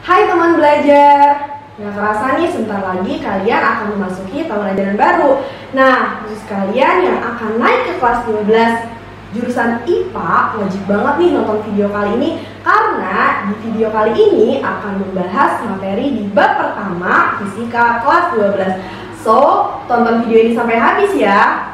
Hai teman belajar, nggak kerasa nih sebentar lagi kalian akan memasuki tahun ajaran baru. Nah, khusus kalian yang akan naik ke kelas 12 jurusan IPA, wajib banget nih nonton video kali ini. Karena di video kali ini akan membahas materi di bab pertama Fisika kelas 12. So, tonton video ini sampai habis ya.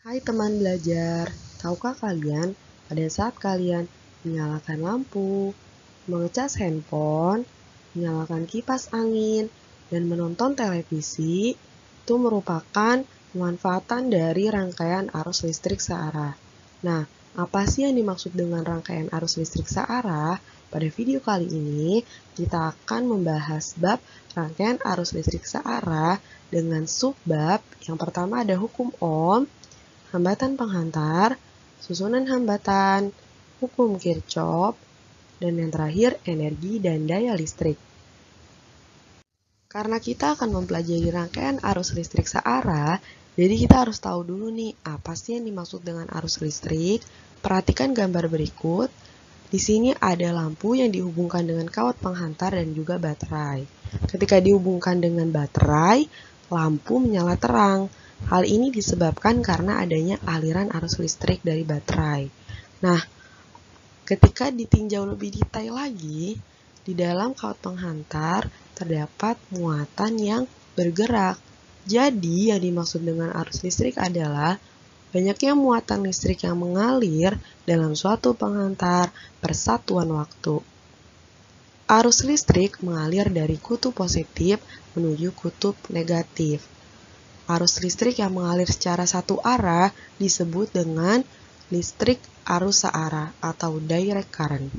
Hai teman belajar, tahukah kalian pada saat kalian menyalakan lampu, mengecas handphone, menyalakan kipas angin, dan menonton televisi, itu merupakan pemanfaatan dari rangkaian arus listrik searah. Nah, apa sih yang dimaksud dengan rangkaian arus listrik searah? Pada video kali ini, kita akan membahas bab rangkaian arus listrik searah dengan subbab. Yang pertama ada hukum Ohm, hambatan penghantar, susunan hambatan, hukum Kirchhoff, dan yang terakhir energi dan daya listrik. Karena kita akan mempelajari rangkaian arus listrik searah, jadi kita harus tahu dulu nih apa sih yang dimaksud dengan arus listrik. Perhatikan gambar berikut. Di sini ada lampu yang dihubungkan dengan kawat penghantar dan juga baterai. Ketika dihubungkan dengan baterai, lampu menyala terang. Hal ini disebabkan karena adanya aliran arus listrik dari baterai. Nah, ketika ditinjau lebih detail lagi, di dalam kawat penghantar terdapat muatan yang bergerak. Jadi, yang dimaksud dengan arus listrik adalah banyaknya muatan listrik yang mengalir dalam suatu penghantar persatuan waktu. Arus listrik mengalir dari kutub positif menuju kutub negatif. Arus listrik yang mengalir secara satu arah disebut dengan listrik arus searah atau direct current.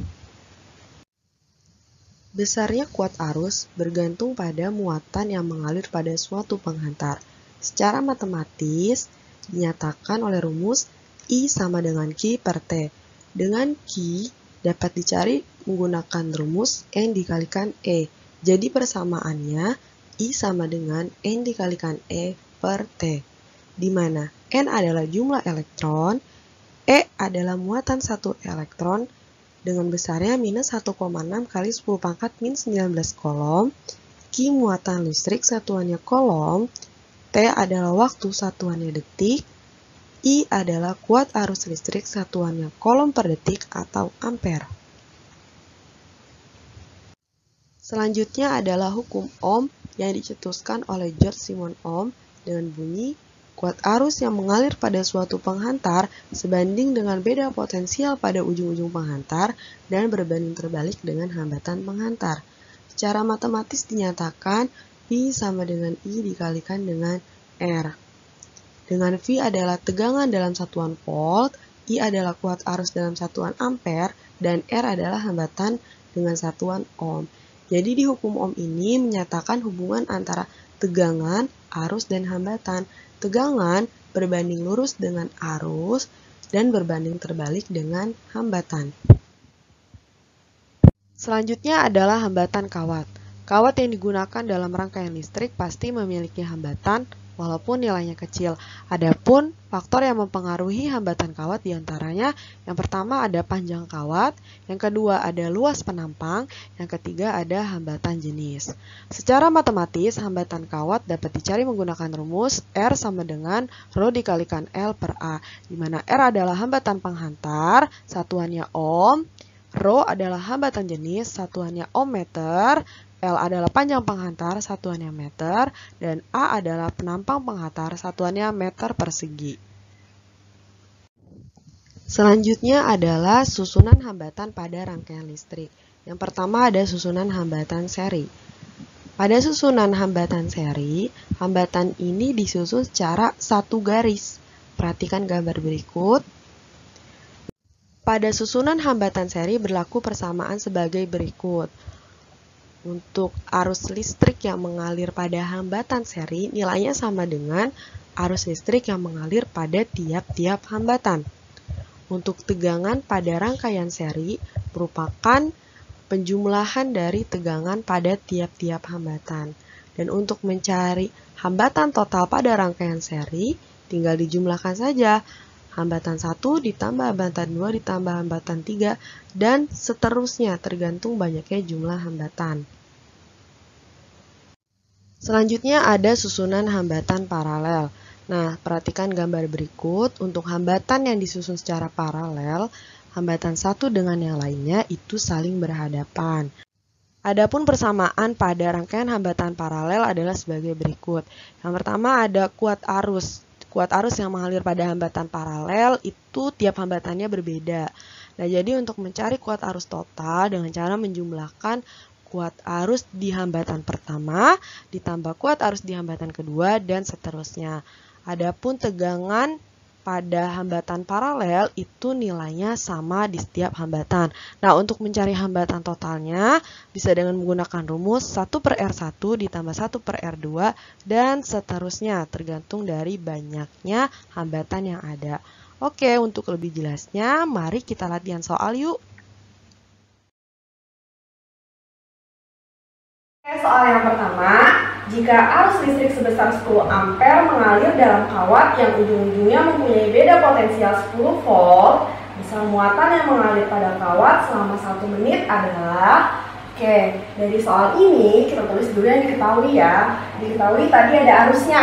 Besarnya kuat arus bergantung pada muatan yang mengalir pada suatu penghantar. Secara matematis dinyatakan oleh rumus I sama dengan Q per T. Dengan Q dapat dicari menggunakan rumus N dikalikan E. Jadi persamaannya I sama dengan N dikalikan E per T, di mana N adalah jumlah elektron, E adalah muatan satu elektron dengan besarnya minus 1,6 kali 10 pangkat min 19 kolom, Q muatan listrik satuannya kolom, T adalah waktu satuannya detik, I adalah kuat arus listrik satuannya kolom per detik atau ampere. Selanjutnya adalah hukum Ohm yang dicetuskan oleh George Simon Ohm dengan bunyi kuat arus yang mengalir pada suatu penghantar sebanding dengan beda potensial pada ujung-ujung penghantar dan berbanding terbalik dengan hambatan penghantar. Secara matematis dinyatakan V sama dengan I dikalikan dengan R. Dengan V adalah tegangan dalam satuan volt, I adalah kuat arus dalam satuan ampere, dan R adalah hambatan dengan satuan ohm. Jadi di hukum Ohm ini menyatakan hubungan antara tegangan, arus, dan hambatan. Tegangan berbanding lurus dengan arus dan berbanding terbalik dengan hambatan. Selanjutnya adalah hambatan kawat. Kawat yang digunakan dalam rangkaian listrik pasti memiliki hambatan walaupun nilainya kecil. Adapun faktor yang mempengaruhi hambatan kawat diantaranya yang pertama ada panjang kawat, yang kedua ada luas penampang, yang ketiga ada hambatan jenis. Secara matematis, hambatan kawat dapat dicari menggunakan rumus R sama dengan Rho dikalikan L per A, di mana R adalah hambatan penghantar, satuannya ohm, Rho adalah hambatan jenis, satuannya ohm meter, L adalah panjang penghantar, satuannya meter, dan A adalah penampang penghantar, satuannya meter persegi. Selanjutnya adalah susunan hambatan pada rangkaian listrik. Yang pertama ada susunan hambatan seri. Pada susunan hambatan seri, hambatan ini disusun secara satu garis. Perhatikan gambar berikut. Pada susunan hambatan seri berlaku persamaan sebagai berikut. Untuk arus listrik yang mengalir pada hambatan seri, nilainya sama dengan arus listrik yang mengalir pada tiap-tiap hambatan. Untuk tegangan pada rangkaian seri merupakan penjumlahan dari tegangan pada tiap-tiap hambatan. Dan untuk mencari hambatan total pada rangkaian seri, tinggal dijumlahkan saja. Hambatan 1 ditambah hambatan 2 ditambah hambatan 3, dan seterusnya tergantung banyaknya jumlah hambatan. Selanjutnya ada susunan hambatan paralel. Nah, perhatikan gambar berikut. Untuk hambatan yang disusun secara paralel, hambatan satu dengan yang lainnya itu saling berhadapan. Adapun persamaan pada rangkaian hambatan paralel adalah sebagai berikut. Yang pertama ada kuat arus. Kuat arus yang mengalir pada hambatan paralel itu tiap hambatannya berbeda. Nah, jadi untuk mencari kuat arus total dengan cara menjumlahkan kuat arus di hambatan pertama ditambah kuat arus di hambatan kedua dan seterusnya. Adapun tegangan pada hambatan paralel itu nilainya sama di setiap hambatan. Nah, untuk mencari hambatan totalnya bisa dengan menggunakan rumus 1/R1 ditambah 1/R2 dan seterusnya tergantung dari banyaknya hambatan yang ada. Oke, untuk lebih jelasnya mari kita latihan soal yuk. Soal yang pertama, jika arus listrik sebesar 10 ampere mengalir dalam kawat yang ujung-ujungnya mempunyai beda potensial 10 volt, besar muatan yang mengalir pada kawat selama 1 menit adalah... Oke, dari soal ini kita tulis dulu yang diketahui ya. Diketahui tadi ada arusnya,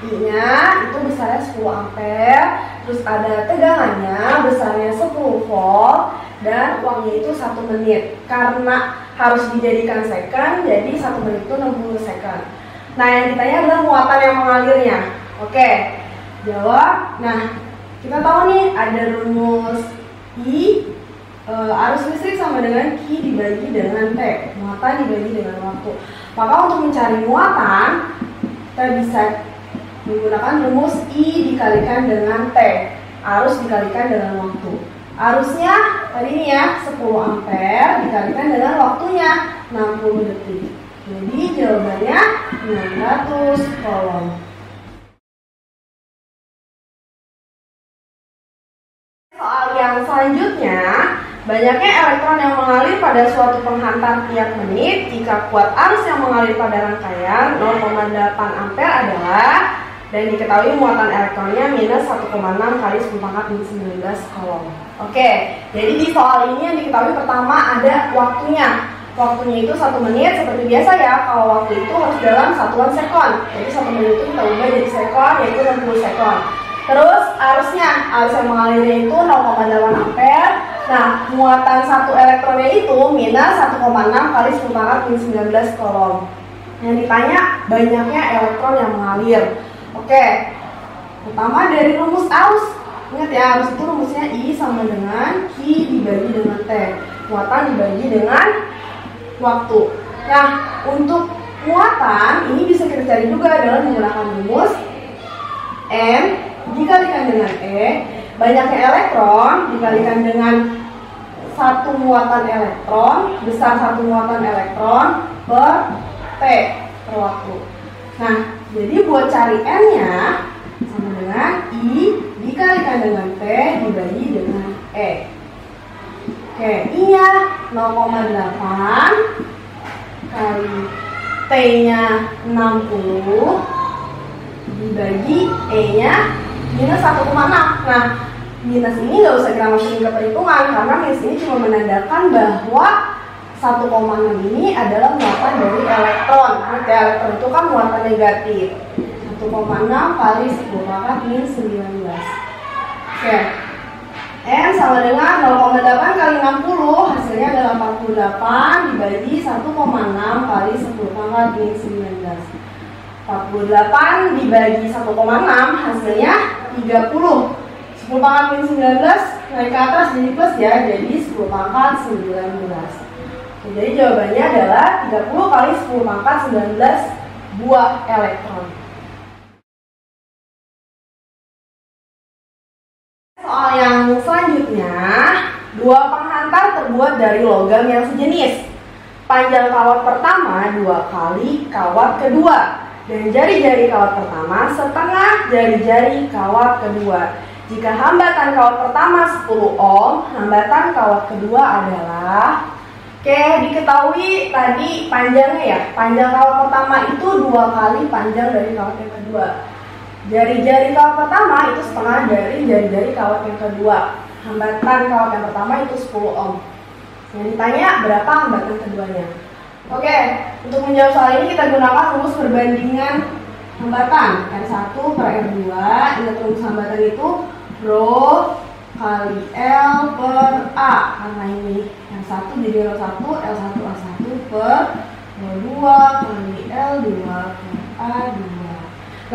I-nya itu besarnya 10 ampere, terus ada tegangannya besarnya 10 volt, dan uangnya itu 1 menit. Karena harus dijadikan second, jadi 1 menit itu 60 second. Nah, yang ditanya adalah muatan yang mengalirnya. Oke, jawab. Nah, kita tahu nih ada rumus I, arus listrik sama dengan Q dibagi dengan T. Muatan dibagi dengan waktu. Maka untuk mencari muatan, kita bisa menggunakan rumus I dikalikan dengan T. Arus dikalikan dengan waktu. Arusnya tadi ini ya 10 ampere dikalikan dengan waktunya 60 detik. Jadi jawabannya 600 kolom. Soal yang selanjutnya, banyaknya elektron yang mengalir pada suatu penghantar tiap menit jika kuat arus yang mengalir pada rangkaian 0,8 ampere adalah, dan diketahui muatan elektronnya minus 1,6 kali 10 pangkat min 19 kolom. Oke, jadi di soal ini yang diketahui pertama ada waktunya. Waktunya itu 1 menit seperti biasa ya. Kalau waktu itu harus dalam satuan sekon. Jadi 1 menit itu kita ubah jadi sekon, yaitu 60 sekon. Terus arusnya, arus yang mengalirnya itu 0,8 ampere. Nah, muatan satu elektronnya itu minus 1,6 kali 10 pangkat min 19 kolom. Yang ditanya banyaknya elektron yang mengalir. Oke, pertama dari rumus arus. Ingat ya, arus itu rumusnya I sama dengan Q dibagi dengan T. Muatan dibagi dengan waktu. Nah, untuk muatan ini bisa kita cari juga adalah menggunakan rumus M dikalikan dengan E. Banyaknya elektron dikalikan dengan satu muatan elektron, besar satu muatan elektron per T per waktu. Nah, jadi buat cari N-nya sama dengan I dikalikan dengan T dibagi dengan E. Oke, I-nya 0,8 kali T-nya 60 dibagi E-nya minus 1,6. Nah, minus ini nggak usah kita masukin ke perhitungan karena minus ini cuma menandakan bahwa 1,6 ini adalah muatan dari elektron. Nah, elektron itu kan muatan negatif. 1,6 kali 10 pangkat min 19. Oke. N sama dengan 0,8 kali 60, hasilnya adalah 48 dibagi 1,6 kali 10 pangkat min 19. 48 dibagi 1,6 hasilnya 30. 10 pangkat min 19 naik ke atas jadi plus ya, jadi 10 pangkat 19. Jadi jawabannya adalah 30 kali 10 pangkat 19 buah elektron. Soal yang selanjutnya, dua penghantar terbuat dari logam yang sejenis. Panjang kawat pertama 2 kali kawat kedua, dan jari-jari kawat pertama setengah jari-jari kawat kedua. Jika hambatan kawat pertama 10 ohm, hambatan kawat kedua adalah, oke, diketahui tadi panjangnya ya. Panjang kawat pertama itu 2 kali panjang dari kawat yang kedua. Jari-jari kawat pertama itu setengah dari jari-jari kawat yang kedua. Hambatan kawat yang pertama itu 10 ohm. Yang ditanya berapa hambatan keduanya. Oke, untuk menjawab soal ini kita gunakan rumus perbandingan hambatan R1 per R2. Ingat rumus hambatan itu Rho kali L per A. Karena ini R1 jadi Rho1, L1 A1 per Rho2 kali L2 per A2.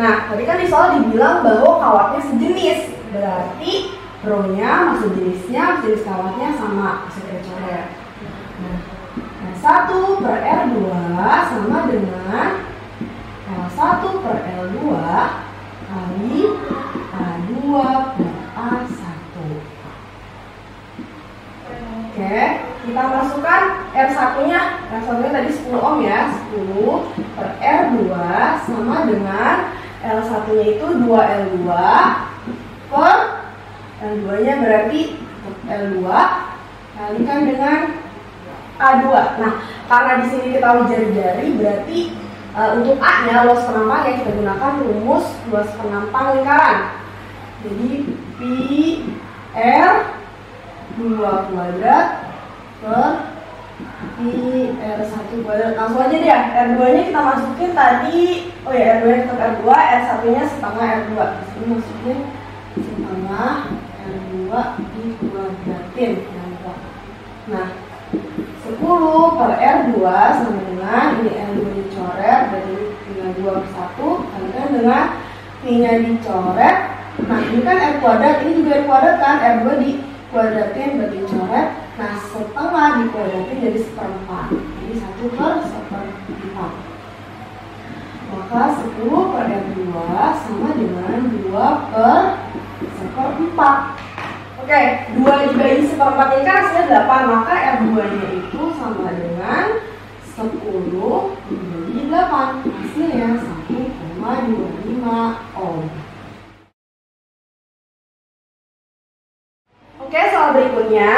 Nah, tadi kan di soal dibilang bahwa kawatnya sejenis. Berarti Rho-nya maksud jenisnya, jenis kawatnya sama. Bisa kita coret. Nah, R1 per R2 sama dengan L1 per L2 kali A2 per A1. Oke, kita masukkan R1-nya. R1-nya tadi 10 ohm ya. 10 per R2 sama dengan L1-nya itu 2L2 per L2-nya berarti L2 kalikan dengan A2. Nah, karena di sini kita tahu jari-jari, berarti untuk A-nya luas penampangnya kita gunakan rumus luas penampang lingkaran. Jadi pi R 2 kuadrat per pi R1 kuadrat. Langsung aja deh, R2-nya kita masukin tadi. Oh ya, R2-nya tetap R2, R1-nya setengah R2. Di sini masukin setengah R2 dikuadratin. Nah, 10 per R2 sama dengan ini R2 dicoret, jadi tinggal 2 per 1 kalikan dengan P-nya dicoret. Nah, ini kan R kuadrat, ini juga R kuadrat kan, R2 dikuadratin berarti dicoret. Nah, setengah dikuadratin jadi 1/4, jadi 1 per 1/4. Maka 10 per R2 sama dengan 2 per 1/4. Oke, 2 dibagi 1/4 ini kan hasilnya 8, maka R2-nya itu sama dengan 10 dibagi 8. Hasilnya 1,25 ohm. Oke, soal berikutnya,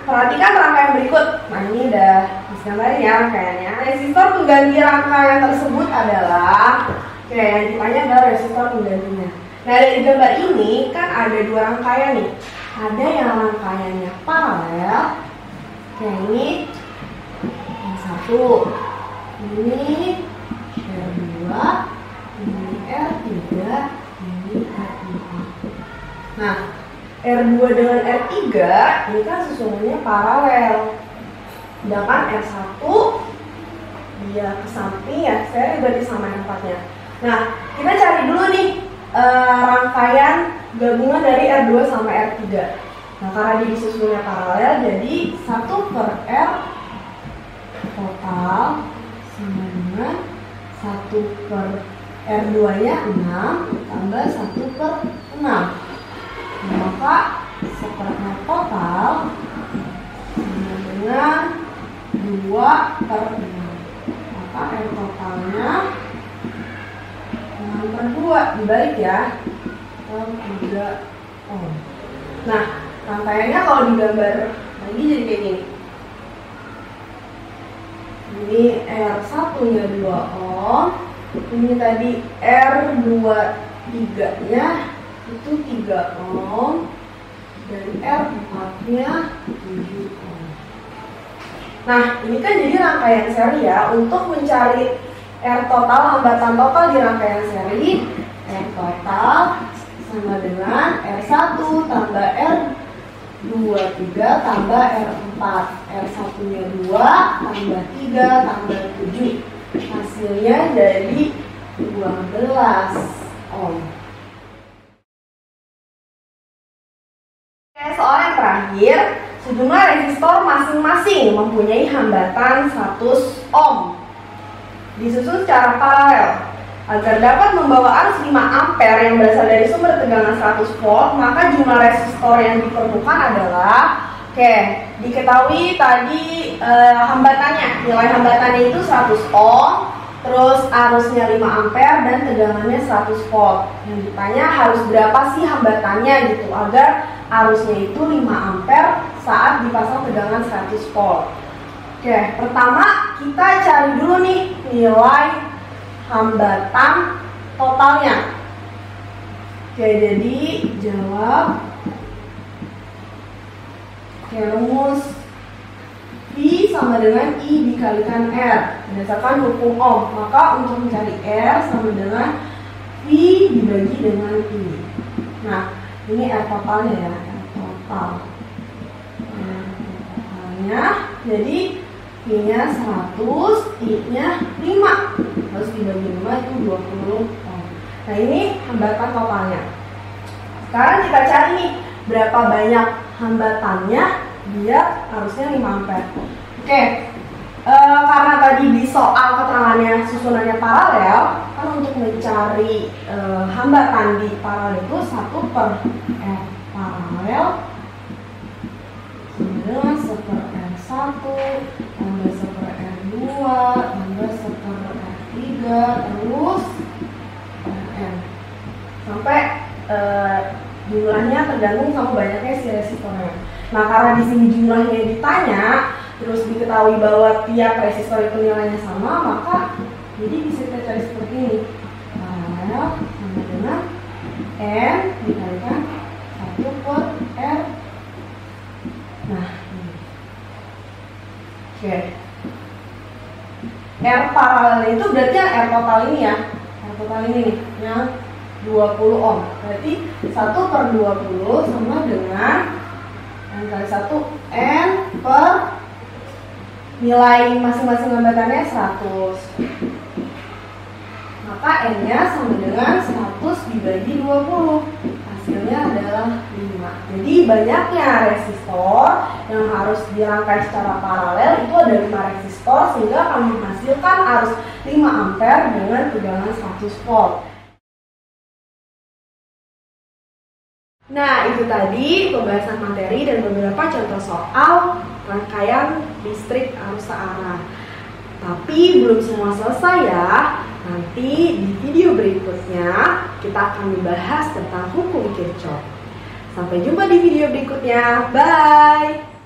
perhatikan rangkaian berikut. Nah, ini udah gambarin ya rangkaiannya. Resistor pengganti rangkaian tersebut adalah, oke, yang ditanya adalah resistor penggantinya. Nah, dari gambar ini kan ada 2 rangkaian nih. Ada yang rangkaiannya paralel, kayak ini yang satu, ini R2, ini R3, ini R4. Nah, R2 dengan R3 ini kan sesungguhnya paralel. Sedangkan R1 dia ke samping ya, seri berarti sama R4-nya. Nah, kita cari dulu nih rangkaian gabungan dari R2 sama R3. Nah, karena dia disusunnya paralel, jadi 1 per R total sama dengan 1 per R2-nya 6 tambah 1 per 6. Nah, maka 1 per R total sama dengan 2 per 6. Maka R totalnya 6 per 2 dibalik ya, 3 ohm. Nah, rangkaiannya kalau digambar lagi jadi kayak gini. Ini R1-nya 2 ohm, ini tadi R23-nya itu 3 ohm, dan R4-nya 7 ohm. Nah, ini kan jadi rangkaian seri ya. Untuk mencari R total, hambatan total di rangkaian seri, R total sama dengan R1 tambah R23 tambah R4. R1-nya 2 tambah 3 tambah 7. Hasilnya jadi 12 ohm. Oke, soal yang terakhir, sejumlah resistor masing-masing mempunyai hambatan 100 ohm. Disusun secara paralel. Agar dapat membawa arus 5 ampere yang berasal dari sumber tegangan 100 volt, maka jumlah resistor yang diperlukan adalah, oke, diketahui tadi hambatannya, nilai hambatannya itu 100 ohm, terus arusnya 5 ampere dan tegangannya 100 volt. Yang ditanya harus berapa sih hambatannya gitu agar arusnya itu 5 ampere saat dipasang tegangan 100 volt. Oke, pertama kita cari dulu nih nilai hambatan totalnya. Oke, jadi jawab. Oke, rumus V sama dengan I dikalikan R berdasarkan hukum Ohm. Maka untuk mencari R sama dengan V dibagi dengan I. Nah, ini R totalnya ya, R total. R totalnya, jadi V-nya 100, I-nya 5. Terus dibagi 5 itu 20 Ohm. Nah, ini hambatan totalnya. Sekarang kita cari nih berapa banyak hambatannya biar harusnya 5 ampere. Oke, karena tadi di soal keterangannya susunannya paralel, kan untuk mencari hambatan di paralel itu 1 per R paralel sama dengan 1 per R1 tambah 1 per R2 tambah 1 per R3 terus Rn sampai jumlahnya tergantung sama banyaknya si resistornya. Nah, karena di sini jumlahnya ditanya, terus diketahui bahwa tiap resistor itu nilainya sama, maka jadi bisa kita cari seperti ini. Paralel sama dengan N dikalikan 1 per R. Nah, ini. Oke. R paralel itu berarti yang R total ini ya. R total ini nih, yang 20 ohm. Berarti 1 per 20 sama dengan N kali 1 N per nilai masing-masing hambatannya 100. Maka N-nya sama dengan 100 dibagi 20. Hasilnya adalah 5. Jadi banyaknya resistor yang harus dirangkai secara paralel itu ada 5 resistor sehingga akan menghasilkan arus 5 ampere dengan tegangan 100 volt. Nah, itu tadi pembahasan materi dan beberapa contoh soal rangkaian listrik arus searah. Tapi belum semua selesai ya. Nanti di video berikutnya kita akan membahas tentang hukum Kirchhoff. Sampai jumpa di video berikutnya. Bye!